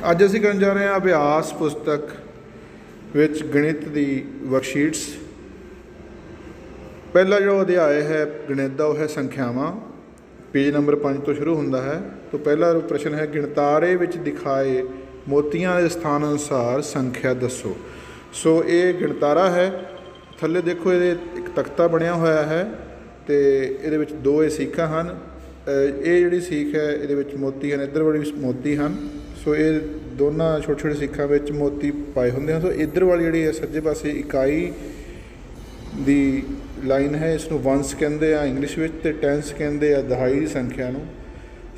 ਅੱਜ ਅਸੀਂ ਕਰਨ ਜਾ ਰਹੇ ਹਾਂ ਅਭਿਆਸ ਪੁਸਤਕ ਵਿੱਚ ਗਣਿਤ ਦੀ ਵਰਕਸ਼ੀਟਸ। ਪਹਿਲਾ ਜੋ ਅਧਿਆਇ ਹੈ ਗਣਿਤ ਦਾ ਉਹ ਹੈ ਸੰਖਿਆਵਾਂ। पेज नंबर 5 तो शुरू होता है। तो पहला प्रश्न है गिणतारे विच दिखाए मोतियां के स्थान अनुसार संख्या दसो। सो ये गिणतारा है। थल्ले देखो ये एक तख्ता बनया होया है तो ये दो ये सीखा हैं। ये जी सीख है ये मोती हैं, इधर वाली मोती हैं। सो ये दोनों छोटे छोटे सीखा में मोती पाए होंगे हैं। तो इधर वाली जी है सज्जे पासे इकाई दी लाइन है, इसनों वंस कहते हैं इंग्लिश में, तो टेंस कहते हैं दहाई की संख्या नूं।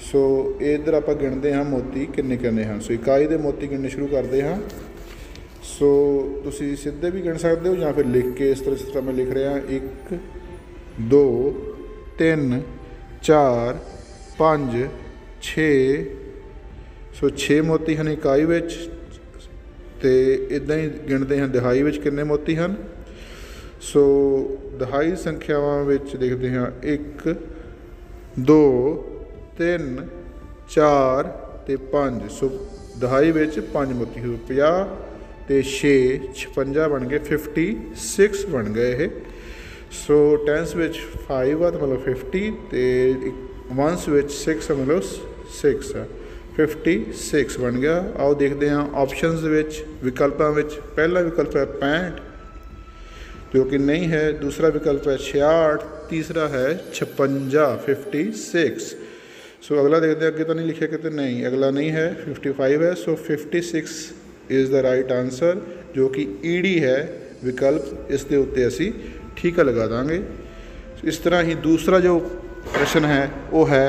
सो इधर आप गिणते हैं मोती किन्ने किन्ने हैं। सो इकाई के मोती गिणने शुरू करते हैं। सो तुसी सीधे भी गिण सकते हो या फिर लिख के इस तरह मैं लिख रहा 1 2 3 4 5 6। सो 6 मोती हैं इकाई विच, ते इदां ही गिणते हैं दहाई विच किन्ने मोती हैं। सो दहाई संख्यावां विच देखते हैं 1 2 3 4 ते 5। सो दहाई विच 5 मोती हो 50 ते 6 56 बन गए, 56 बन गए ये। सो टेंस विच 5 आ तो मतलब 50, ते वंस विच 6 मतलब 6 है, 56 बन गया। आओ देखते हैं ऑप्शनस विच विकल्पां विच। पहला विकल्प है 65 जो कि नहीं है, दूसरा विकल्प है 66, तीसरा है 56 56। सो अगला देखते हैं, अगे तो नहीं लिखे कहते नहीं, अगला नहीं है 55 है। सो 56 इज़ द राइट आंसर जो कि ईडी है विकल्प। इस दे उत्ते असी ठीका लगा देंगे। इस तरह ही दूसरा जो प्रश्न है वो है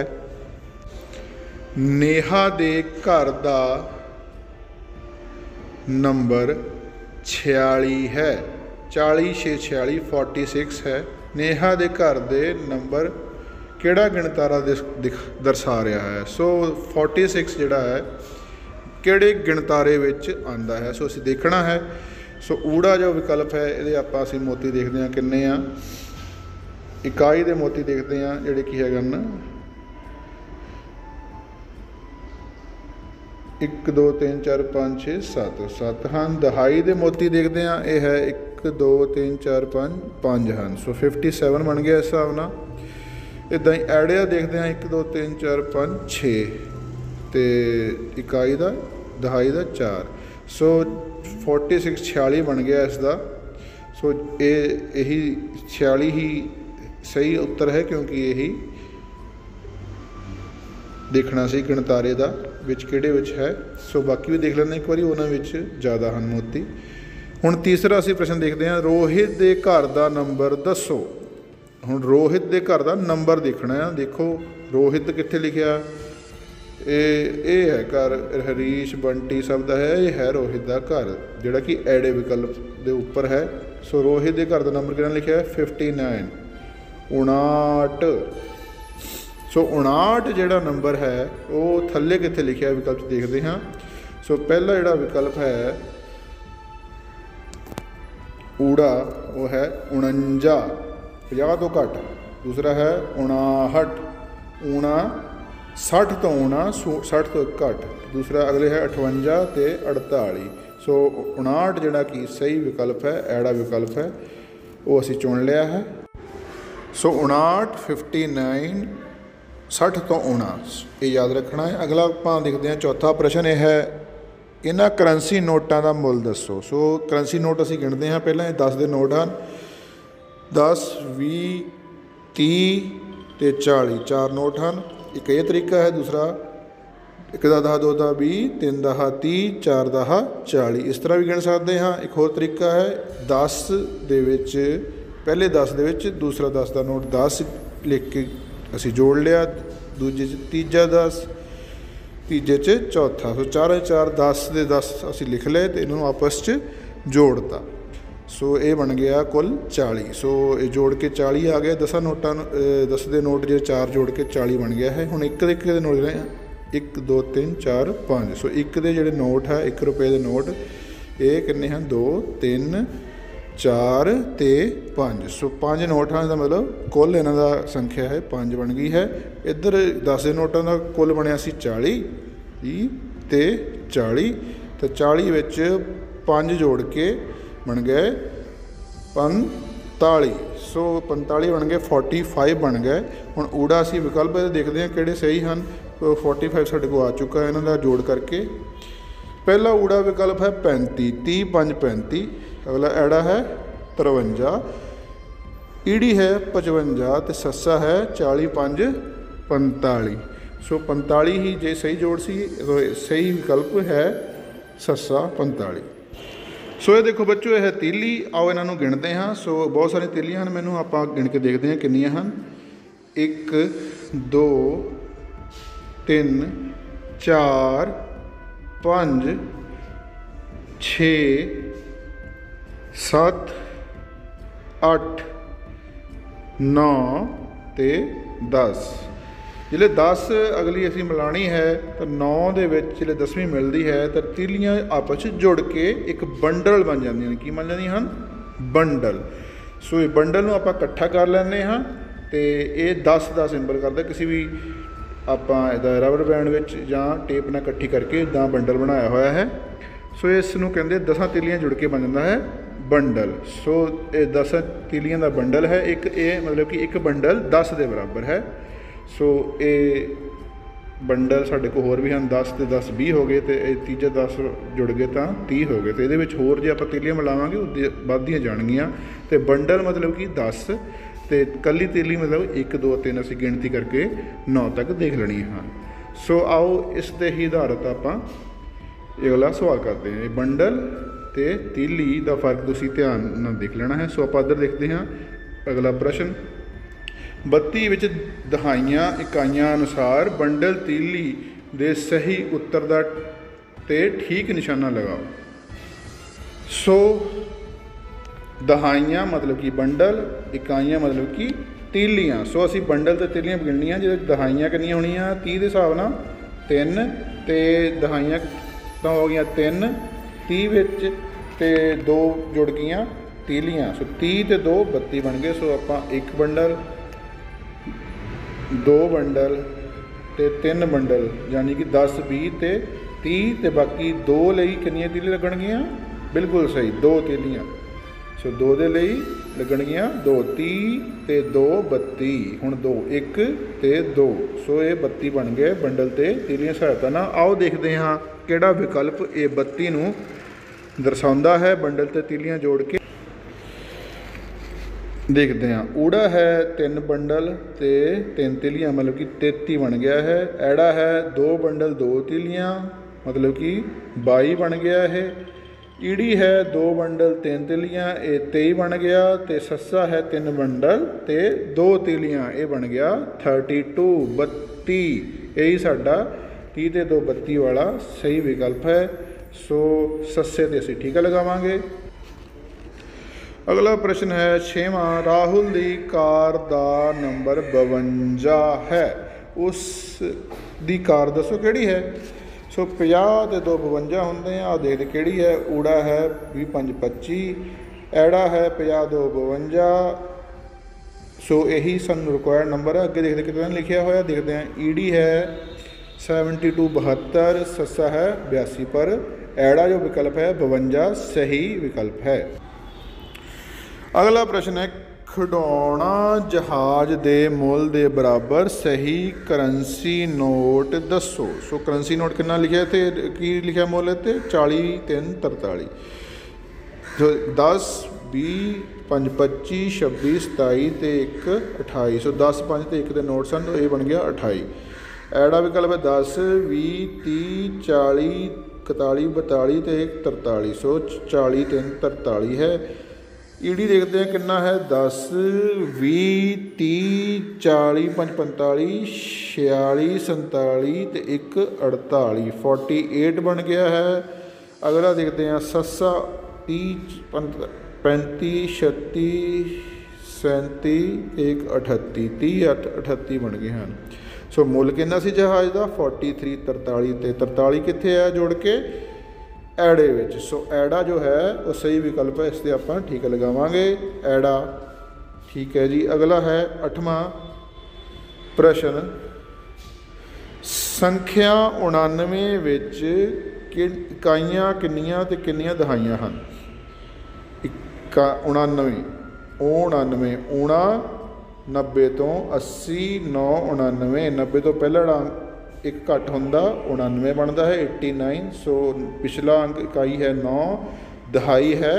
नेहा दे घर दा नंबर 46 है। 40 6 46 46 है। नेहा दे घर दे नंबर किहड़ा गिणतारा दर्शा रहा है। सो 46 जिहड़ा है किहड़े गिणतारे विच आंदा है। सो असीं देखना है। सो ऊड़ा जो विकल्प है ये आपां असीं मोती देखते हैं किन्ने आ। इकाई दे मोती देखते हैं जिहड़े की है 1 2 3 4 5 6 7 7 हैं। दहाई दे मोती देखते हैं ये है 1 2 3 4 5 5 हैं। सो 57 बन गया इस हिसाब नाल। इदां ही एड़िया देखते हैं 1 2 3 4 5 6 तो इकाई का दहाई का 4। सो 46 46 बन गया इसका। सो यही 46 ही सही उत्तर है क्योंकि यही देखना सी गिणतारे का विच किहड़े विच है। सो बाकी भी देख लेंगे एक बार, उन्हां विच ज़्यादा हैं मोती। हुण तीसरा असीं प्रश्न देखते हैं रोहित के घर का नंबर दसो। हुण रोहित के घर का नंबर देखना है। देखो रोहित कित्थे लिखिया, ये है घर, हरीश बंटी सब का है, ये है रोहित का घर जिहड़ा कि एड़े विकल्प के उपर है। सो रोहित के घर का नंबर कितना लिखा है 59 59। सो 59 जिहड़ा नंबर है वो थल्ले कित्थे लिखा है विकल्प देखते हैं। सो पहला जिहड़ा विकल्प है ऊड़ा वो है 49 50 तो घट। दूसरा है 59 60 तो 60 तो घट। दूसरा अगले है 58 तो 48। सो 59 जिहड़ा कि सही विकल्प है, एड़ा विकल्प है, वो असी चुन लिया है। सो 59 59 60 तो 59 ये याद रखना है। अगला आप देखते हैं चौथा प्रश्न यह है इन्हां करंसी नोटां दा मुल दसो। सो करंसी नोट असीं गिणते हैं। पहला 10 के नोट हैं 10 20 30 ते 40 4 नोट हैं। एक ये तरीका है। दूसरा 1 10 2 10 20 3 10 30 4 10 40 इस तरह भी गिण सकते हैं। एक होर तरीका है 10 दे विच पहले 10 दे विच दूसरा 10 का नोट 10 लिख के असी जोड़ लिया, दूजे तीजा 10 तीजे चौथा। सो 4 4 10 के 10 असी लिख ले तो इन्होंने आपस च जोड़ता। सो ये बन गया कुल 40। सो ये जोड़ के 40 आ गया। 10 नोटा 10 के नोट जो 4 जोड़ के 40 बन गया है। हुण एक के नोट रहे 1 2 3 4 5। सो एक के जोड़े नोट है 1 रुपये के नोट ये किन्ने हैं 2 3 4 ते 5। सो 5 नोट हैं का मतलब कुल इन्हों का संख्या है 5 बन गई है। इधर 10 नोटों का कुल बनया 40 30 ਤੇ 40 ਤੇ 40 ਵਿੱਚ 5 जोड़ के बन गए 45। सो 45 बन गए 45 बन गए। हुण ऊड़ा असीं विकल्प देखते हैं किहड़े सही हैं। 45 साडे कोल आ चुका है, इन्हां दा जोड़ करके पहला ऊड़ा विकल्प है 35, 30 5 35। अगला ऐड़ा है 53, ईड़ी है 55 तो सस्सा है 40 5 45। सो 45 ही जे सही जोड़ सी, सही विकल्प है सस्सा 45। सो ये देखो बच्चों, यह तीली, आओ इन्हों गिणते हाँ। सो बहुत सारी तीलियां हैं, मैनू आप गिण के देखते हैं कितनियां हैं। 1 2 3 4 5 6 7 8 9 ਤੇ 10। जिले 10 अगली असी मिलानी है तो 9 दे विच जिले 10वीं मिलती है तो तीलियां आपस में जुड़ के एक बंडल बन जांदियां ने। की बन जांदियां हन? बंडल। सो ये बंडल नूं आपां इकट्ठा कर लैंदे हाँ तो ये 10 का सिंबल करदा। किसी भी आपां इहदा रबर बैंड विच जां टेप नाल इकट्ठी करके इदां बंडल बनाया होया है। सो इस नूं कहंदे 10 तीलियां जुड़ के बन जांदा है बंडल। सो ये 10 तीलियां का बंडल है एक, ये मतलब कि एक बंडल 10 के बराबर है। सो ये बंडल साढ़े को होर भी हैं, 10 ते 10 20 हो गए, तो तीजा 10 जुड़ गए तो 30 हो गए। तो ये होर जो आप तीलियां मिलावांगे वधदियां जाणगियां। तो बंडल मतलब कि 10 तो कली तीली मतलब 1 2 3 असीं गिणती करके 9 तक देख लेनी हाँ। सो आओ इस दे ही आधारित आपां अगला सवाल करते हैं। बंडल तो तीली का फर्क तुसीं ध्यान नाल देख लेना है। सो आपां इधर देखते हैं अगला प्रश्न। 32 विच दहाइयां इकाइयां अनुसार बंडल तीली दे सही उत्तर दा ते ठीक निशाना लगाओ। सो दहाइयां मतलब कि बंडल, इकाइयां मतलब कि तीलियां। सो असी बंडल ते तीलियां गिणनियां, जो दहाइयां कितनियां होणियां 30 के हिसाब नाल 3 ते दहाइयां तो हो गई 3, 30 विच ते 2 जुड़ गईयां तीलियां। सो 30 ते 2 32 बन गए। सो आपां एक बंडल 2 बंडल ते 3 बंडल यानी कि 10 20 ते 30 ते बाकी 2 लई कितनियां तीलियां लगणगियां? बिल्कुल सही 2 तीलियां। सो 2 दे लई लगणगियां 2, 30 ते 2 32। हुण 2 1 ते 2। सो ये 32 बन गए बंडल ते तीलियां सहायता नाल। आओ देखते हाँ किहड़ा विकल्प ये 32 नूं दर्शाउंदा है बंडल ते तीलियां जोड़ के। देखते हैं ऊड़ा है 3 बंडल ते 3 तीलियां मतलब कि 33 बन गया है। ऐड़ा है 2 बंडल 2 तीलियां मतलब कि 22 बन गया है। ईड़ी है 2 बंडल 3 तीलियां ये 23 बन गया। तो सस्सा है 3 बंडल ते 2 तीलियां ये बन गया 32 32। यही साडा 30 ते 2 32 वाला सही विकल्प है। सो सस्से ते असीं ठीका लगावांगे। अगला प्रश्न है 6वां। राहुल दी कार दा नंबर 52 है, उस दी कार दसो किहड़ी है। सो 50 ते 2 52 होंदे हैं। आ देखते किहड़ी है। ऊड़ा है 20 5 25, ऐड़ा है 50 2 52। सो यही सन रिक्वायर्ड नंबर है। अगे देखते कितना लिखा होया देखते हैं। ईडी है 72 72, सस्सा है 82 पर ऐड़ा जो विकल्प है 52 सही विकल्प है। अगला प्रश्न है खिडौना जहाज दे मुल दे बराबर सही करंसी नोट दसो। सो करंसी नोट कितना लिखा थे की लिखा मुल है 40 3 43। जो 10 20 5 25 26 27 ते 1 28। सो 10 5 ते 1 के नोट सन तो ये बन गया 28। ऐड़ा विकल्प है 10 20 30 40 41 42 ते 43। सो 40 3 43 है। ईडी देखते हैं कितना है 10 20 30 40 5 45 46 47 तो 1 48 48 बन गया है। अगला देखते हैं सस्सा 30 35 36 37 1 38 30 38 बन गए हैं। सो मुल कितना सी जहाज़ का 43 43 ते 43 कितने है जोड़ के ऐड़े विच। सो ऐड़ा जो है वो सही विकल्प है, इससे आप ठीक लगावांगे ऐड़ा। ठीक है जी। अगला है 8वां प्रश्न ਸੰਖਿਆ 99 ਵਿੱਚ ਇਕਾਈਆਂ ਕਿੰਨੀਆਂ ਤੇ ਕਿੰਨੀਆਂ ਦਹਾਈਆਂ ਹਨ? 99 99 90 ਤੋਂ 80 9 99 90 ਤੋਂ ਪਹਿਲਾ ਜਿਹੜਾ ਇੱਕ ਘੱਟ ਹੁੰਦਾ 99 ਬਣਦਾ ਹੈ 89। ਸੋ ਪਿਛਲਾ ਅੰਕ ਇਕਾਈ ਹੈ 9, ਦਹਾਈ ਹੈ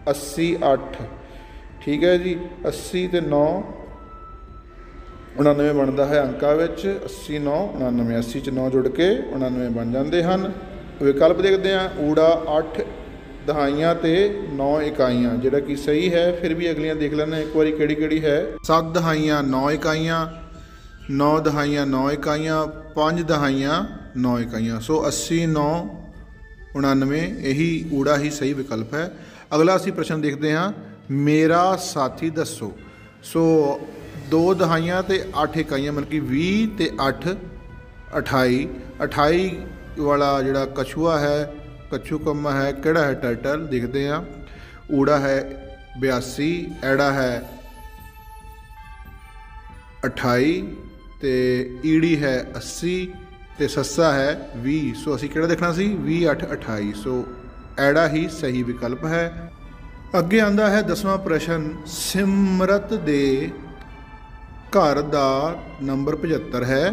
80 8। ਠੀਕ ਹੈ ਜੀ, 80 ਤੇ 9 99 ਬਣਦਾ ਹੈ ਅੰਕਾਂ ਵਿੱਚ। 80 9 99, 80 ਚ 9 ਜੁੜ ਕੇ 99 ਬਣ ਜਾਂਦੇ ਹਨ। ਵਿਕਲਪ ਦੇਖਦੇ ਹਾਂ। ਊੜਾ 8 ਦਹਾਈਆਂ ਤੇ 9 ਇਕਾਈਆਂ, ਜਿਹੜਾ ਕਿ ਸਹੀ ਹੈ। ਫਿਰ ਵੀ ਅਗਲੀਆਂ ਦੇਖ ਲੈਂਦੇ ਇੱਕ ਵਾਰੀ ਕਿਹੜੀ ਕਿਹੜੀ ਹੈ। 7 ਦਹਾਈਆਂ 9 ਇਕਾਈਆਂ, 9 ਦਹਾਈਆਂ 9 ਇਕਾਈਆਂ, 5 ਦਹਾਈਆਂ 9 ਇਕਾਈਆਂ। ਸੋ 80 9 99 ਇਹੀ ਊੜਾ ਹੀ ਸਹੀ ਵਿਕਲਪ ਹੈ। ਅਗਲਾ ਅਸੀਂ ਪ੍ਰਸ਼ਨ ਦੇਖਦੇ ਹਾਂ। ਮੇਰਾ ਸਾਥੀ ਦੱਸੋ। ਸੋ 2 ਦਹਾਈਆਂ ਤੇ 8 ਇਕਾਈਆਂ, ਮਤਲਬ ਕਿ 20 ਤੇ 8 28। 28 ਵਾਲਾ ਜਿਹੜਾ ਕਛੂਆ ਹੈ, ਕੱਛੂ ਕੰਮਾ ਹੈ, ਕਿਹੜਾ ਹੈ? ਟਰਟਲ। ਦੇਖਦੇ ਹਾਂ। ਊੜਾ ਹੈ 82, ਐੜਾ ਹੈ 28 ਤੇ ਈੜੀ ਹੈ 80 ਤੇ ਸੱਸਾ ਹੈ 20। ਸੋ ਅਸੀਂ ਕਿਹੜਾ ਦੇਖਣਾ ਸੀ? 20 8 28। ਸੋ ਐੜਾ ਹੀ ਸਹੀ ਵਿਕਲਪ ਹੈ। ਅੱਗੇ ਆਉਂਦਾ ਹੈ 10ਵਾਂ ਪ੍ਰਸ਼ਨ। ਸਿਮਰਤ ਦੇ ਘਰ ਦਾ ਨੰਬਰ 75 ਹੈ।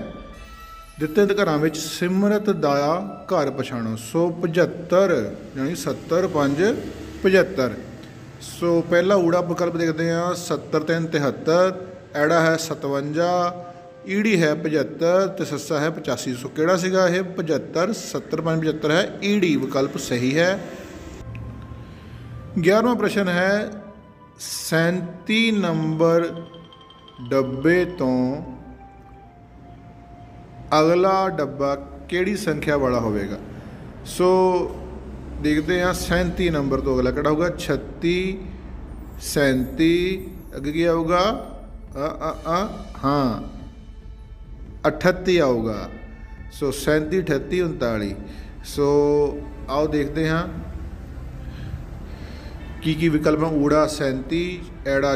ਦਿੱਤੇ ਘਰਾਂ ਵਿੱਚ ਸਿਮਰਤ ਦਾ ਘਰ ਪਛਾਣੋ। ਸੋ 75 ਯਾਨੀ 70 5 75। ਸੋ ਪਹਿਲਾ ਊੜਾ ਵਿਕਲਪ ਦੇਖਦੇ ਹਾਂ। 70 3 73, ਐੜਾ ਹੈ 57, ਈੜੀ ਹੈ 75 ਤੇ ਸੱਸਾ ਹੈ 85। ਸੋ ਕਿਹੜਾ ਸੀਗਾ ਇਹ? 75 70 5 75 ਹੈ। ਈੜੀ ਵਿਕਲਪ ਸਹੀ ਹੈ। 11ਵਾਂ ਪ੍ਰਸ਼ਨ ਹੈ। 37 ਨੰਬਰ ਡੱਬੇ ਤੋਂ ਅਗਲਾ ਡੱਬਾ ਕਿਹੜੀ ਸੰਖਿਆ ਵਾਲਾ ਹੋਵੇਗਾ? ਸੋ ਦੇਖਦੇ ਹਾਂ। 37 ਨੰਬਰ ਤੋਂ ਅਗਲਾ ਕਿਹੜਾ ਹੋਊਗਾ? 36 37। ਅੱਗੇ ਕੀ ਆਊਗਾ? ਹਾਂ 38 ਆਊਗਾ। ਸੋ 37 38 39। ਸੋ ਆਓ ਦੇਖਦੇ ਹਾਂ ਕੀ ਵਿਕਲਪ ਹੈ। ਊੜਾ 37, ਐੜਾ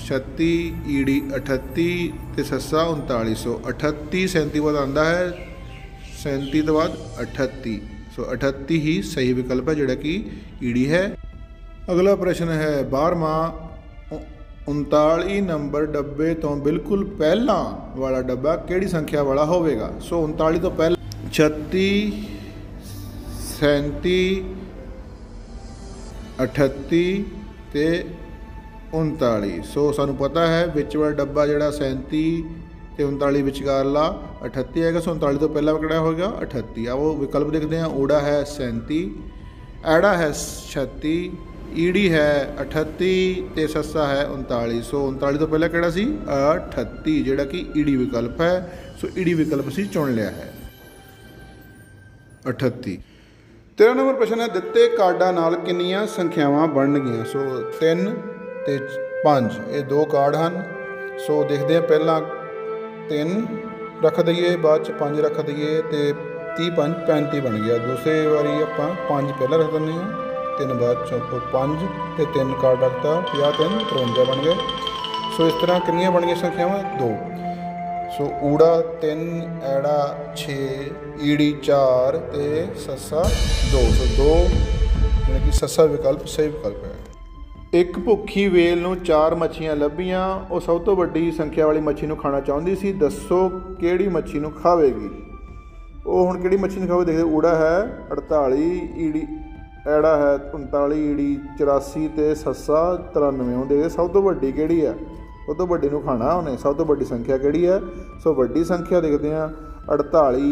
36, ਈੜੀ 38 ਤੇ ਸੱਸਾ 39। ਸੋ 38 37 ਬਾਅਦ ਆਉਂਦਾ ਹੈ, 37 ਤੋਂ ਬਾਅਦ 38। ਸੋ 38 ਹੀ ਸਹੀ ਵਿਕਲਪ ਹੈ, ਜਿਹੜਾ ਕਿ ਈੜੀ ਹੈ। ਅਗਲਾ ਪ੍ਰਸ਼ਨ ਹੈ 12ਵਾਂ। 39 ਨੰਬਰ ਡੱਬੇ ਤੋਂ ਬਿਲਕੁਲ ਪਹਿਲਾਂ ਵਾਲਾ ਡੱਬਾ ਕਿਹੜੀ ਸੰਖਿਆ ਵਾਲਾ ਹੋਵੇਗਾ? ਸੋ 39 ਤੋਂ ਪਹਿਲਾਂ 36 37 38 ਤੇ 39। ਸੋ ਸਾਨੂੰ ਪਤਾ ਹੈ ਵਿੱਚ ਵਾਲਾ ਡੱਬਾ ਜਿਹੜਾ 37 ਤੇ 39 ਵਿਚਕਾਰਲਾ 38 ਹੈਗਾ। ਸੋ 39 ਤੋਂ ਪਹਿਲਾਂ ਕਿਹੜਾ ਹੋਏਗਾ? 38। ਆਓ ਵਿਕਲਪ ਦੇਖਦੇ ਹਾਂ। ਊੜਾ ਹੈ 37, ਐੜਾ ਹੈ 36, ਈੜੀ ਹੈ 38 ਤੇ ਸੱਸਾ ਹੈ 39। ਸੋ 39 ਤੋਂ ਪਹਿਲਾਂ ਕਿਹੜਾ ਸੀ? 38, ਜਿਹੜਾ ਕਿ ਈੜੀ ਵਿਕਲਪ ਹੈ। ਸੋ ਈੜੀ ਵਿਕਲਪ ਅਸੀਂ ਚੁਣ ਲਿਆ ਹੈ 38। 13 ਨੰਬਰ ਪ੍ਰਸ਼ਨ ਹੈ। ਦਿੱਤੇ ਕਾਰਡਾਂ ਨਾਲ ਕਿੰਨੀਆਂ ਸੰਖਿਆਵਾਂ ਬਣਨਗੀਆਂ? ਸੋ 3 ਤੇ 5 ਇਹ 2 ਕਾਰਡ ਹਨ। ਸੋ ਦੇਖਦੇ ਹਾਂ। ਪਹਿਲਾਂ 3 ਰੱਖ ਦਈਏ, ਬਾਅਦ 'ਚ 5 ਰੱਖ ਦਈਏ ਤੇ 30 5 35 ਬਣ ਗਿਆ। ਦੂਸਰੇ ਵਾਰੀ ਆਪਾਂ 5 ਪਹਿਲਾਂ ਰੱਖ ਦਿੰਦੇ ਹਾਂ, 3 ਬਾਅਦ 'ਚ 5 ਤੇ 3 ਕਾਰਡ ਰੱਖਤਾ, 50 3 53 ਬਣ ਗਏ। ਸੋ ਇਸ ਤਰ੍ਹਾਂ ਕਿੰਨੀਆਂ ਬਣ ਗਈਆਂ ਸੰਖਿਆਵਾਂ? 2। ਸੋ ਊੜਾ 3, ਐੜਾ 6, ਈੜੀ 4 ਤੇ ਸੱਸਾ 2। ਸੋ 2 ਯਾਨੀ ਕਿ ਸੱਸਾ ਵਿਕਲਪ ਸਹੀ ਵਿਕਲਪ ਹੈ। ਇੱਕ ਭੁੱਖੀ ਵੇਲ ਨੂੰ 4 ਮੱਛੀਆਂ ਲੱਭੀਆਂ। ਉਹ ਸਭ ਤੋਂ ਵੱਡੀ ਸੰਖਿਆ ਵਾਲੀ ਮੱਛੀ ਨੂੰ ਖਾਣਾ ਚਾਹੁੰਦੀ ਸੀ। ਦੱਸੋ ਕਿਹੜੀ ਮੱਛੀ ਨੂੰ ਖਾਵੇਗੀ? ਉਹ ਹੁਣ ਕਿਹੜੀ ਮੱਛੀ ਨੂੰ ਖਾਵੇ? ਦੇਖਦੇ। ਊੜਾ ਹੈ 48, ਈੜੀ ਐੜਾ ਹੈ 39, ਈੜੀ 84 ਤੇ ਸੱਸਾ 93। ਹੁਣ ਦੇਖਦੇ ਸਭ ਤੋਂ ਵੱਡੀ ਕਿਹੜੀ ਹੈ? ਉਹ ਤੋਂ ਵੱਡੀ ਨੂੰ ਖਾਣਾ ਉਹਨੇ। ਸਭ ਤੋਂ ਵੱਡੀ ਸੰਖਿਆ ਕਿਹੜੀ ਹੈ? ਸੋ ਵੱਡੀ ਸੰਖਿਆ ਦੇਖਦੇ ਹਾਂ। 48,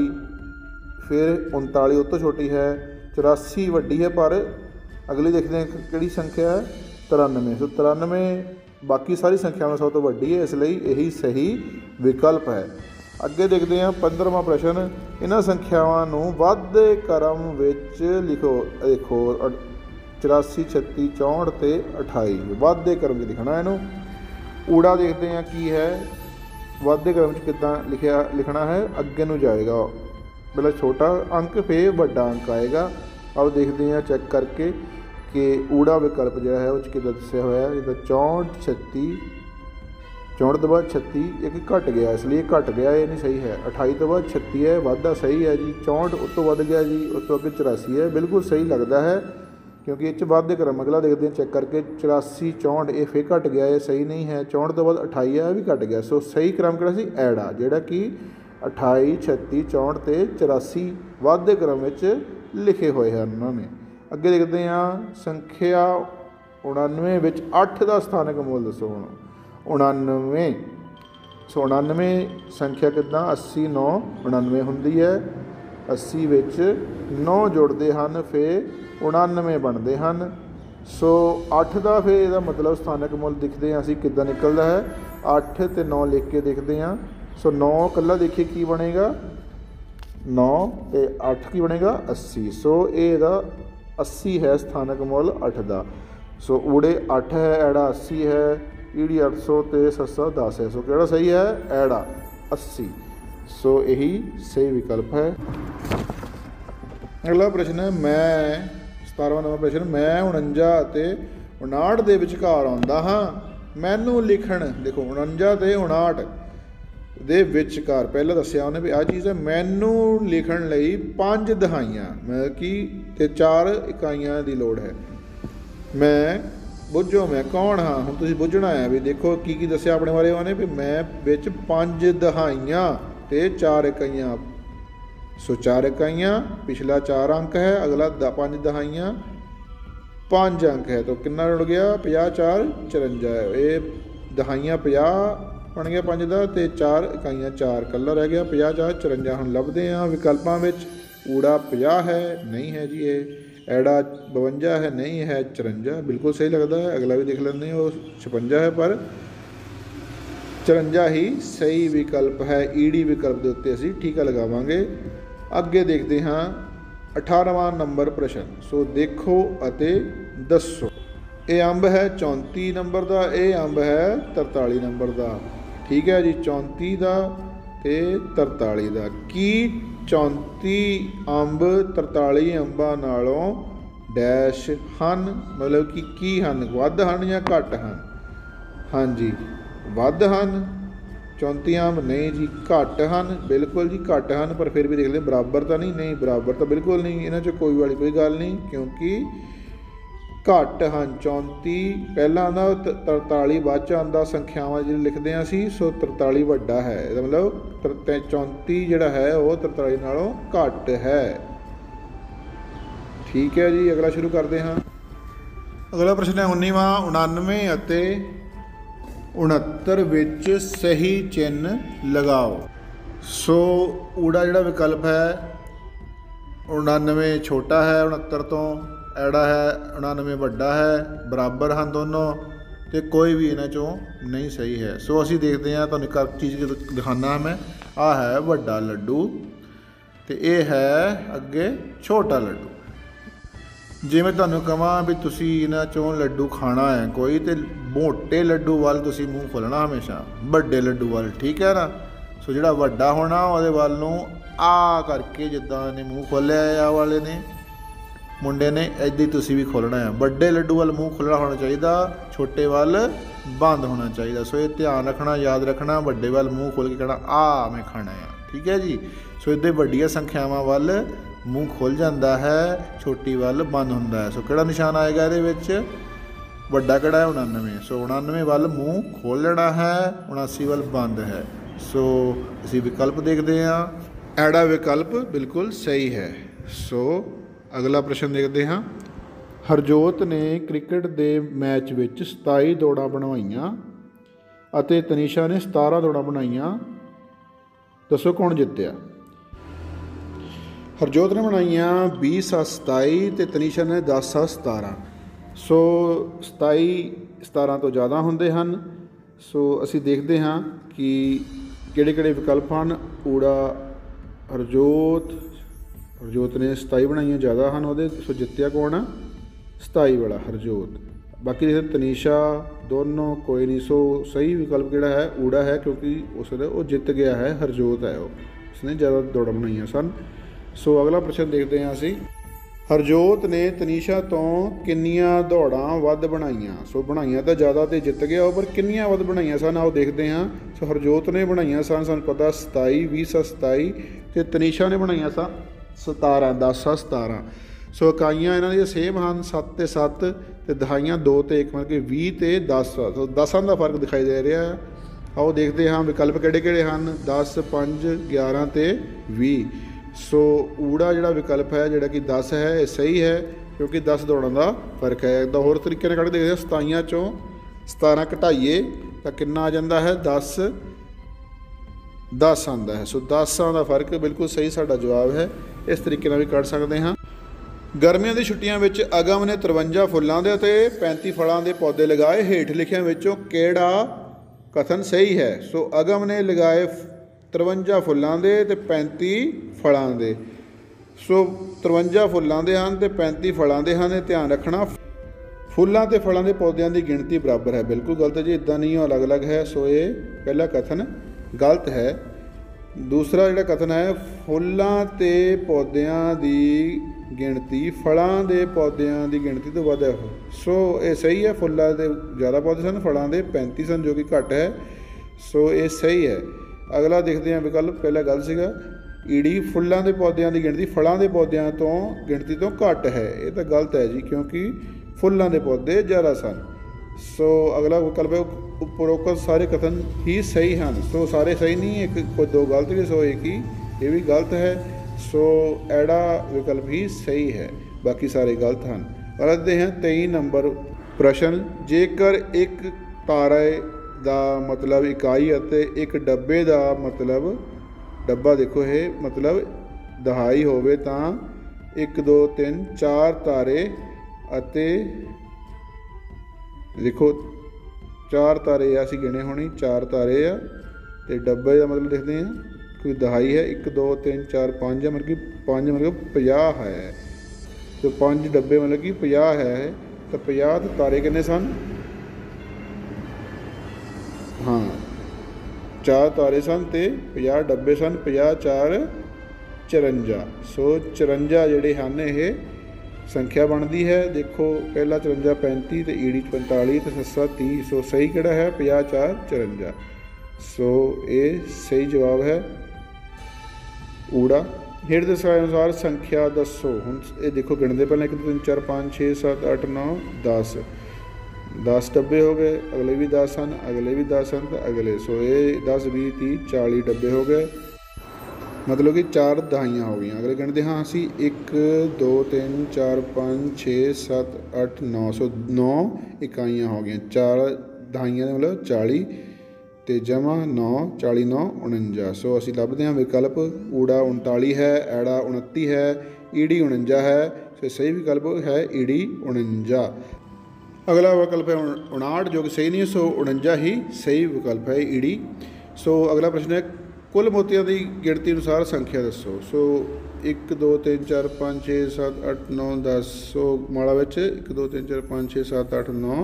ਫਿਰ 39 ਉਹ ਤੋਂ ਛੋਟੀ ਹੈ, 84 ਵੱਡੀ ਹੈ, ਪਰ ਅਗਲੀ ਦੇਖਦੇ ਹਾਂ ਕਿਹੜੀ ਸੰਖਿਆ ਹੈ? 93। ਸੋ 93 ਬਾਕੀ ਸਾਰੀ ਸੰਖਿਆਵਾਂ ਸਭ ਤੋਂ ਵੱਡੀ ਹੈ, ਇਸ ਲਈ ਇਹੀ ਸਹੀ ਵਿਕਲਪ ਹੈ। ਅੱਗੇ ਦੇਖਦੇ ਹਾਂ 15ਵਾਂ ਪ੍ਰਸ਼ਨ। ਇਹਨਾਂ ਸੰਖਿਆਵਾਂ ਨੂੰ ਵਾਧੇ ਕ੍ਰਮ ਵਿੱਚ ਲਿਖੋ। ਦੇਖੋ 84 36 64 ਤੇ 28 ਵਾਧੇ ਕ੍ਰਮ 'ਚ ਲਿਖਣਾ ਇਹਨੂੰ। ਊੜਾ ਦੇਖਦੇ ਹਾਂ ਕੀ ਹੈ, ਵਾਧੇ ਕ੍ਰਮ 'ਚ ਕਿੱਦਾਂ ਲਿਖਣਾ ਹੈ। ਅੱਗੇ ਨੂੰ ਜਾਏਗਾ, ਪਹਿਲਾਂ ਛੋਟਾ ਅੰਕ ਫਿਰ ਵੱਡਾ ਅੰਕ ਆਏਗਾ। ਆਓ ਦੇਖਦੇ ਹਾਂ ਚੈੱਕ ਕਰਕੇ ਕਿ ਊੜਾ ਵਿਕਲਪ ਜਿਹੜਾ ਹੈ ਉਹ 'ਚ ਕਿੱਦਾਂ ਦੱਸਿਆ ਹੋਇਆ। ਜਿੱਦਾਂ 64 36 64 ਤੋਂ ਬਾਅਦ 36 एक घट गया, इसलिए घट गया ये नहीं सही है। 28 तो बाद 36 है, वाधा सही है जी। 64 उस तो वध गया जी, उस तो अगे 84 है, बिल्कुल सही लगता है क्योंकि इस वाधे क्रम अगला देखते हैं चेक करके। 84 64 ये फिर घट गया, ये सही नहीं है। 64 तो बाद 28 है, भी घट गया। सो सही क्रम किहड़ा सी ऐड आ, जिहड़ा कि 28 36 64 ते 84 वाधे क्रम विच लिखे हुए हैं उन्होंने। अगे देखते हैं संख्या 99 विच 8 का स्थानक मुल दसो। हुण 99, सो 99 संख्या कितना 80 9 99 हुंदी है। 80 विच 9 जुड़ते हैं, फिर 99 बनते हैं। सो 8 का फिर यदा मतलब स्थानक मुल दिखते हैं असी किद्दां निकलदा है। 8 ते 9 लिख के देखते हैं। सो 9 कल्ला देखिए की बनेगा 9 ते 8 की बनेगा 80। सो ये 80 है स्थानक मुल 8 का। सो ऊड़े 8 है, ऐड़ा 80 है, ईड़ी 800 ते सस्सा 10 है। सो किहड़ा सही है ऐड़ा 80। सो यही सही विकल्प है। अगला प्रश्न है मैं 17वां नंबर प्रश्न, मैं 49 ते 59 ਦੇ ਵਿਚਕਾਰ ਆਉਂਦਾ ਹਾਂ, ਮੈਨੂੰ ਲਿਖਣ। देखो 49 ਤੇ 59 ਦੇ ਵਿਚਕਾਰ ਪਹਿਲਾਂ ਦੱਸਿਆ ਉਹਨੇ ਵੀ ਆਹ ਚੀਜ਼ ਹੈ। ਮੈਨੂੰ ਲਿਖਣ ਲਈ 5 ਦਹਾਈਆਂ ਮਤਲਬ ਕਿ ਤੇ 4 ਇਕਾਈਆਂ ਦੀ ਲੋੜ ਹੈ। ਮੈਂ ਬੁੱਝੋ ਮੈਂ ਕੌਣ ਹਾਂ। ਹੁਣ ਤੁਸੀਂ ਬੁੱਝਣਾ ਹੈ ਵੀ ਦੇਖੋ ਕੀ ਦੱਸਿਆ ਆਪਣੇ ਬਾਰੇ ਉਹਨੇ ਵੀ ਮੈਂ ਵਿੱਚ 5 ਦਹਾਈਆਂ ਤੇ 4 ਇਕਾਈਆਂ। सो 4 इकाइयाँ, पिछला 4 अंक है, अगला 5 दहाइयाँ 5 अंक है। तो कितना जुड़ गया 50 4 54 है। ये दहाइयाँ 50 बन गया 5 का, तो 4 इकाइयाँ 4 कल्ला रह गया 50 4 54। हम लभदे हैं विकल्पों में। ऊड़ा 50 है, नहीं है जी। ये ऐड़ा 52 है, नहीं है। 54 बिल्कुल सही लगता है। अगला भी देख लेते हैं, वो 56 है, पर 54 ही सही विकल्प है। ईडी विकल्प के उत्ते असीं ठीका लगावांगे। अगे देखते हैं 18वां नंबर प्रश्न। सो देखो अते दसो। ये अंब है 34 नंबर का, ये अंब है 43 नंबर का। ठीक है जी, 34 का ते 43 का। की 34 अंब 43 अंबां नालों डैश हन, मतलब कि हन वध हन या घट हन। हाँ जी वध हन। 34 अंब नहीं जी घट हैं, बिल्कुल जी घट हैं। पर फिर भी देख लें बराबर तो नहीं बराबर तो बिल्कुल नहीं, इन्हां चों कोई वाली कोई गल नहीं, क्योंकि घट हैं। 34 पहला आंदा 43 बाद च आंदा संख्यावां जिहड़े लिखदे हां असीं। सो 43 वड्डा है, मतलब 34 जिहड़ा है वो 43 नालों घट है। ठीक है जी, अगला शुरू करते हैं। अगला प्रश्न है 19वां 99 अते 69 विच सही चिन्ह लगाओ। सो ऊड़ा जिहड़ा विकल्प है 99 छोटा है 69 तो, ऐड़ा है 99 वड्डा है, बराबर हैं दोनों, तो कोई भी इन्हां चों नहीं सही है। सो असीं देखते हैं, तुहानूं एक चीज़ दिखाना मैं। आ है वड्डा लड्डू तो ये है अगे छोटा लड्डू। जे मैं तुहानूं कहां भी तुसीं इन्हां चों लड्डू खाना है कोई, तो मोटे लड्डू वाल तुसीं मूँह खोलना हमेशा, वड्डे लड्डू वाल। ठीक है ना। सो जिहड़ा वड्डा होना उहदे वाल नूं आ करके जिद्दां ने मूँह खोलिया आ वाले ने मुंडे ने, इदां ही तुसीं भी खोलना है। वड्डे लड्डू वाल मूँह खुल्ला होना चाहिए, छोटे वाल बंद होना चाहिए। सो ये ध्यान रखना, याद रखना, वड्डे वाल मूँह खोल के कहना आ मैं खाना है। ठीक है जी। सो इदां वड्डियां संख्यावां वाल मूँह खुल जाता है, छोटी वाल बंद होंदा है। सो किहड़ा निशान आएगा इहदे विच, वड्डा किहड़ा है 99। सो 99 वाल मूँह खोल लेना है, 79 वाल बंद है। सो असीं विकल्प देखते हैं, ऐड़ा विकल्प बिल्कुल सही है। सो अगला प्रश्न देखते हैं। हरजोत ने क्रिकेट के मैच विच 27 दौड़ां बनवाईयां अते तनीशा ने 17 दौड़ां बनाईयां, दसो कौन जित्तिया। हरजोत ने बनाईयां 20/27 तो तनीशा ने 10/17। सो 27-17 तो ज़्यादा होंदे हन। सो असी देखते हाँ कि किहड़े-किहड़े विकल्प हैं। ऊड़ा हरजोत ने 27 बनाईयां ज़्यादा हैं उहदे। सो जित्तिया कौन आ 27 वाला हरजोत। बाकी देखते तनीशा दोनों कोई नहीं। सो सही विकल्प किहड़ा है ऊड़ा है, क्योंकि उसने वो जित गया है, हरजोत है वो, उसने ज़्यादा दौड़ बनाईयां सन। सो अगला प्रश्न देखते हैं असी। ਹਰਜੋਤ ਨੇ ਤਨੀਸ਼ਾ ਤੋਂ ਕਿੰਨੀਆਂ ਦੌੜਾਂ ਵੱਧ ਬਣਾਈਆਂ। ਸੋ ਬਣਾਈਆਂ ਤਾਂ ਜ਼ਿਆਦਾ ਤੇ ਜਿੱਤ ਗਿਆ ਉਹ, ਪਰ ਕਿੰਨੀਆਂ ਵੱਧ ਬਣਾਈਆਂ ਸਨ ਆਓ ਦੇਖਦੇ ਹਾਂ। ਸੋ ਹਰਜੋਤ ਨੇ ਬਣਾਈਆਂ ਸਨ, ਸਾਨੂੰ ਪਤਾ 27, 20/27, ਤੇ ਤਨੀਸ਼ਾ ਨੇ ਬਣਾਈਆਂ ਸਨ 17, 10/17। ਸੋ ਇਕਾਈਆਂ ਇਹਨਾਂ ਦੀਆਂ ਸੇਮ ਹਨ, 7 ਤੇ 7, ਤੇ ਦਹਾਈਆਂ 2 ਤੇ 1, ਮਤਲਬ ਕਿ 20 ਤੇ 10। ਸੋ 10 ਦਾ ਫਰਕ ਦਿਖਾਈ ਦੇ ਰਿਹਾ ਹੈ। ਆਓ ਦੇਖਦੇ ਹਾਂ ਵਿਕਲਪ ਕਿਹੜੇ ਕਿਹੜੇ ਹਨ। 10, 5, 11 ਤੇ 20। ਸੋ ਊੜਾ ਜਿਹੜਾ ਵਿਕਲਪ ਹੈ ਜਿਹੜਾ ਕਿ 10 ਹੈ, ਇਹ ਸਹੀ ਹੈ ਕਿਉਂਕਿ 10 ਦੌੜਾਂ ਦਾ ਫਰਕ ਹੈ। ਇੱਦਾਂ ਹੋਰ ਤਰੀਕੇ ਨਾਲ ਕੱਢ ਦੇਖਦੇ ਹਾਂ। 27 ਚੋਂ 17 ਘਟਾਈਏ ਤਾਂ ਕਿੰਨਾ ਆ ਜਾਂਦਾ ਹੈ? 10 ਆਉਂਦਾ ਹੈ। ਸੋ 10 ਦਾ ਫਰਕ ਬਿਲਕੁਲ ਸਹੀ ਸਾਡਾ ਜਵਾਬ ਹੈ। ਇਸ ਤਰੀਕੇ ਨਾਲ ਵੀ ਕੱਢ ਸਕਦੇ ਹਾਂ। ਗਰਮੀਆਂ ਦੀ ਛੁੱਟੀਆਂ ਵਿੱਚ ਅਗਮ ਨੇ 53 ਫੁੱਲਾਂ ਦੇ ਅਤੇ 35 ਫਲਾਂ ਦੇ ਪੌਦੇ ਲਗਾਏ। ਹੇਠ ਲਿਖਿਆਂ ਵਿੱਚੋਂ ਕਿਹੜਾ ਕਥਨ ਸਹੀ ਹੈ? ਸੋ ਅਗਮ ਨੇ ਲਗਾਏ 53 ਫੁੱਲਾਂ ਦੇ ਅਤੇ 35 ਫਲਾਂ ਦੇ। ਸੋ 53 ਫੁੱਲਾਂ ਦੇ ਹਨ ਅਤੇ 35 ਫਲਾਂ ਦੇ ਹਨ। ਇਹ ਧਿਆਨ ਰੱਖਣਾ, ਫੁੱਲਾਂ ਅਤੇ ਫਲਾਂ ਦੇ ਪੌਦਿਆਂ ਦੀ ਗਿਣਤੀ ਬਰਾਬਰ ਹੈ। ਬਿਲਕੁਲ ਗਲਤ ਹੈ ਜੀ, ਇੱਦਾਂ ਨਹੀਂ, ਉਹ ਅਲੱਗ-ਅਲੱਗ ਹੈ। ਸੋ ਇਹ ਪਹਿਲਾ ਕਥਨ ਗਲਤ ਹੈ। ਦੂਸਰਾ ਜਿਹੜਾ ਕਥਨ ਹੈ, ਫੁੱਲਾਂ ਅਤੇ ਪੌਦਿਆਂ ਦੀ ਗਿਣਤੀ ਫਲਾਂ ਦੇ ਪੌਦਿਆਂ ਦੀ ਗਿਣਤੀ ਤੋਂ ਵੱਧ ਹੈ। ਸੋ ਇਹ ਸਹੀ ਹੈ, ਫੁੱਲਾਂ ਦੇ ਜ਼ਿਆਦਾ ਪੌਦੇ ਸਨ, ਫਲਾਂ ਦੇ 35 ਸਨ ਜੋ ਕਿ ਘੱਟ ਹੈ। ਸੋ ਇਹ ਸਹੀ ਹੈ। ਅਗਲਾ ਦੇਖਦੇ ਹਾਂ ਵਿਕਲਪ, ਪਹਿਲਾ ਗਲਤ ਸੀਗਾ। ਈੜੀ ਫੁੱਲਾਂ ਦੇ ਪੌਦਿਆਂ ਦੀ ਗਿਣਤੀ ਫਲਾਂ ਦੇ ਪੌਦਿਆਂ ਤੋਂ ਗਿਣਤੀ ਤੋਂ ਘੱਟ ਹੈ। ਇਹ ਤਾਂ ਗਲਤ ਹੈ ਜੀ, ਕਿਉਂਕਿ ਫੁੱਲਾਂ ਦੇ ਪੌਦੇ ਜ਼ਿਆਦਾ ਸਨ। ਸੋ ਅਗਲਾ ਵਿਕਲਪ ਹੈ, ਉਪਰੋਕਤ ਸਾਰੇ ਕਥਨ ਹੀ ਸਹੀ ਹਨ। ਸੋ ਸਾਰੇ ਸਹੀ ਨਹੀਂ, ਇੱਕ ਕੋਈ ਦੋ ਗਲਤ ਵੀ, ਸੋ ਇੱਕ ਹੀ ਇਹ ਵੀ ਗਲਤ ਹੈ। ਸੋ ਐੜਾ ਵਿਕਲਪ ਹੀ ਸਹੀ ਹੈ, ਬਾਕੀ ਸਾਰੇ ਗਲਤ ਹਨ। ਅਗਲੇ ਹਾਂ 23 ਨੰਬਰ ਪ੍ਰਸ਼ਨ, ਜੇਕਰ ਇੱਕ ਤਾਰੇ ਦਾ ਮਤਲਬ ਇਕਾਈ ਅਤੇ ਇੱਕ ਡੱਬੇ ਦਾ ਮਤਲਬ, ਡੱਬਾ ਦੇਖੋ ਇਹ ਮਤਲਬ ਦਹਾਈ ਹੋਵੇ ਤਾਂ 1 2 3 4 ਤਾਰੇ ਅਤੇ ਦੇਖੋ 4 ਤਾਰੇ ਆ, ਅਸੀਂ ਗਿਣੇ ਹੋਣੀ 4 ਤਾਰੇ ਆ, ਅਤੇ ਡੱਬੇ ਦਾ ਮਤਲਬ ਦੇਖਦੇ ਹਾਂ ਕੋਈ ਦਹਾਈ ਹੈ 1 2 3 4 5 ਹੈ, ਮਤਲਬ ਕਿ 5 ਮਤਲਬ 50 ਹੈ। ਅਤੇ 5 ਡੱਬੇ ਮਤਲਬ ਕਿ 50 ਹੈ, ਤਾਂ 50 ਤੇ ਤਾਰੇ ਕਿੰਨੇ ਸਨ? ਹਾਂ 4 ਤਾਰੇ ਸਨ ਅਤੇ 50 ਡੱਬੇ ਸਨ। 50 4 54। ਸੋ 54 ਜਿਹੜੇ ਹਨ ਇਹ ਸੰਖਿਆ ਬਣਦੀ ਹੈ। ਦੇਖੋ ਪਹਿਲਾ 54 35 ਅਤੇ ਈੜੀ 45 ਅਤੇ ਸੱਸਾ 30। ਸੋ ਸਹੀ ਕਿਹੜਾ ਹੈ? 50 4 54। ਸੋ ਇਹ ਸਹੀ ਜਵਾਬ ਹੈ ਊੜਾ। ਹੇਠ ਦਰਸਾਏ ਅਨੁਸਾਰ ਸੰਖਿਆ ਦੱਸੋ। ਹੁਣ ਇਹ ਦੇਖੋ ਗਿਣਦੇ ਪਹਿਲਾਂ 1 2 3 4 5 6 7 8 9 10। 10 ਡੱਬੇ ਹੋ ਗਏ, ਅਗਲੇ ਵੀ 10 ਹਨ, ਅਗਲੇ ਵੀ 10 ਹਨ, ਤਾਂ ਅਗਲੇ। ਸੋ ਇਹ 10 20 30 40 ਡੱਬੇ ਹੋ ਗਏ, ਮਤਲਬ ਕਿ 4 ਦਹਾਈਆਂ ਹੋ ਗਈਆਂ। ਅਗਲੇ ਗਿਣਦੇ ਹਾਂ ਅਸੀਂ 1 2 3 4 5 6 7 8 9। ਸੋ 9 ਇਕਾਈਆਂ ਹੋ ਗਈਆਂ। 4 ਦਹਾਈਆਂ ਦਾ ਮਤਲਬ 40 ਅਤੇ ਜਮ੍ਹਾਂ 9 40 9 49। ਸੋ ਅਸੀਂ ਲੱਭਦੇ ਹਾਂ ਵਿਕਲਪ ਊੜਾ 39 ਹੈ, ਐੜਾ 29 ਹੈ, ਈੜੀ 49 ਹੈ। ਸੋ ਸਹੀ ਵਿਕਲਪ ਹੈ ਈੜੀ 49। ਅਗਲਾ ਵਿਕਲਪ ਹੈ 59 ਜੋ ਕਿ ਸਹੀ ਨਹੀਂ ਹੈ। ਸੋ 49 ਹੀ ਸਹੀ ਵਿਕਲਪ ਹੈ ਈੜੀ। ਸੋ ਅਗਲਾ ਪ੍ਰਸ਼ਨ ਹੈ, ਕੁੱਲ ਮੋਤੀਆਂ ਦੀ ਗਿਣਤੀ ਅਨੁਸਾਰ ਸੰਖਿਆ ਦੱਸੋ। ਸੋ 1 2 3 4 5 6 7 8 9 10। ਸੋ ਮਾਲਾ ਵਿੱਚ 1 2 3 4 5 6 7 8 9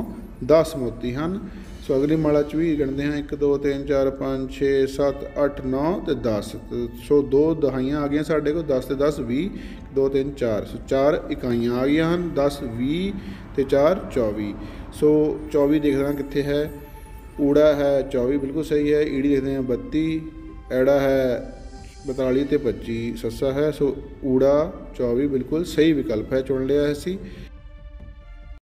10 ਮੋਤੀ ਹਨ। ਸੋ ਅਗਲੀ ਮਾਲਾ 'ਚ ਵੀ ਗਿਣਦੇ ਹਾਂ 1 2 3 4 5 6 7 8 9 ਅਤੇ 10। ਸੋ 2 ਦਹਾਈਆਂ ਆ ਗਈਆਂ ਸਾਡੇ ਕੋਲ, 10 ਅਤੇ 10 20 2 3 4। ਸੋ 4 ਇਕਾਈਆਂ ਆ ਗਈਆਂ ਹਨ, 10 20 ਅਤੇ 4 24। ਸੋ 24 ਦੇਖਦੇ ਹਾਂ ਕਿੱਥੇ ਹੈ? ਊੜਾ ਹੈ 24 ਬਿਲਕੁਲ ਸਹੀ ਹੈ। ਈੜੀ ਦੇਖਦੇ ਹਾਂ 32, ਐੜਾ ਹੈ 42 ਅਤੇ 25, ਸੱਸਾ ਹੈ। ਸੋ ਊੜਾ 24 ਬਿਲਕੁਲ ਸਹੀ ਵਿਕਲਪ ਹੈ, ਚੁਣ ਲਿਆ ਅਸੀਂ।